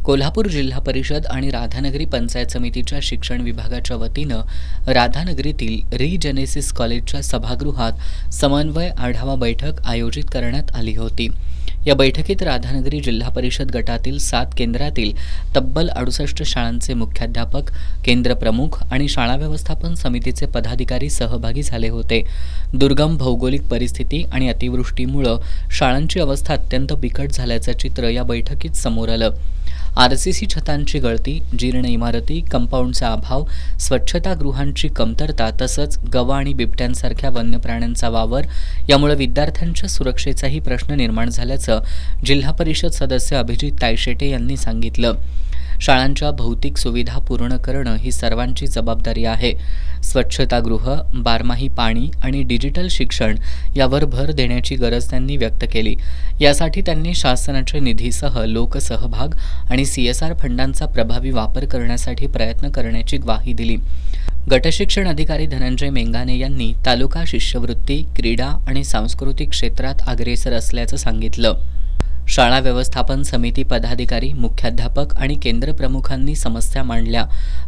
कोल्हापूर जिल्हा परिषद आणि राधानगरी पंचायत समितीच्या शिक्षण विभागाच्या वतीनं राधानगरीतील रिजेनेसिस कॉलेजच्या सभागृहात समन्वय आढावा बैठक आयोजित करण्यात आली होती। या बैठकीत राधानगरी जिल्हा परिषद गटातील 7 केंद्रातील तब्बल 68 शाळांचे मुख्याध्यापक, केंद्र प्रमुख आणि शाळा व्यवस्थापन समितीचे पदाधिकारी सहभागी झाले होते। दुर्गम भौगोलिक परिस्थिती आणि अतिवृष्टीमुळे शाळांची अवस्था अत्यंत बिकट झाल्याचं चित्र या बैठकीत समोर आलं। आरसीसी छतांची गळती, जीर्ण इमारती, कंपाऊंडचा अभाव, स्वच्छतागृहांची कमतरता तसंच गवा आणि बिबट्यांसारख्या वन्य प्राण्यांचा वावर यामुळे विद्यार्थ्यांच्या सुरक्षेचाही प्रश्न निर्माण झाल्याचं जिल्हा परिषद सदस्य अभिजित तायशेटे यांनी सांगितलं। शाळांच्या भौतिक सुविधा पूर्ण करणं ही सर्वांची जबाबदारी आहे। स्वच्छतागृह, बारमाही पाणी आणि डिजिटल शिक्षण यावर भर देण्याची गरज त्यांनी व्यक्त केली। यासाठी त्यांनी शासनाच्या निधीसह लोकसहभाग आणि CSR फंडांचा प्रभावी वापर करण्यासाठी प्रयत्न करण्याची ग्वाही दिली। गटशिक्षण अधिकारी धनंजय मेंगाने यांनी तालुका शिष्यवृत्ती, क्रीडा आणि सांस्कृतिक क्षेत्रात अग्रेसर असल्याचं सांगितलं। शाळा व्यवस्थापन समिती पदाधिकारी, मुख्याध्यापक आणि केंद्र प्रमुखांनी समस्या मांडल्या।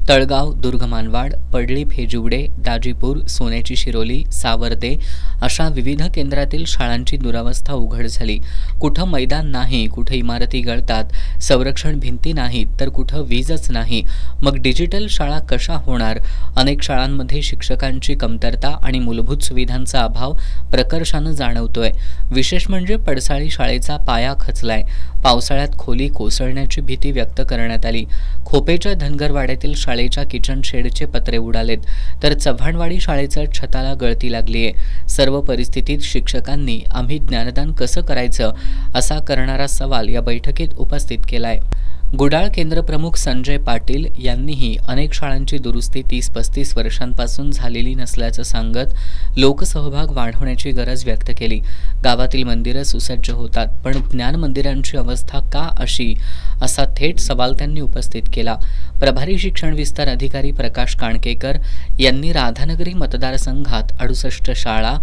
तळगाव, दुर्गमानवाड, पडळी फेजिवडे, दाजीपूर, सोन्याची शिरोली, सावर्दे अशा विविध केंद्रातील शाळांची दुरावस्था उघड झाली। कुठं मैदान नाही, कुठं इमारती गळतात, संरक्षण भिंती नाहीत तर कुठं वीजच नाही। मग डिजिटल शाळा कशा होणार? अनेक शाळांमध्ये शिक्षकांची कमतरता आणि मूलभूत सुविधांचा अभाव प्रकर्षानं जाणवतोय। विशेष म्हणजे पडसाळी शाळेचा पाया खचलाय। पावसाळ्यात खोली कोसळण्याची भीती व्यक्त करण्यात आली। खोपेच्या धनगरवाड्यातील शाळेच्या किचन शेडचे पत्रे उडालेत, तर चव्हाणवाडी शाळेच्या छताला गळती लागलीये। सर्व परिस्थितीत शिक्षकांनी आम्ही ज्ञानदान कसं करायचं असा करणारा सवाल या बैठकीत उपस्थित केलाय। गुडाळ केंद्र प्रमुख संजय पाटील यांनीही अनेक शाळांची दुरुस्ती 30-35 वर्षांपासून झालेली नसल्याचं सांगत लोकसहभाग वाढवण्याची गरज व्यक्त केली। गावातील मंदिरं सुसज्ज होतात, पण ज्ञान मंदिरांची अवस्था का अशी असा थेट सवाल त्यांनी उपस्थित केला। प्रभारी शिक्षण विस्तार अधिकारी प्रकाश काणकेकर यांनी राधानगरी मतदारसंघात 68 शाळा,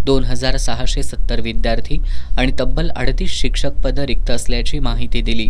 2670 विद्यार्थी आणि तब्बल 38 शिक्षक पदं रिक्त असल्याची माहिती दिली।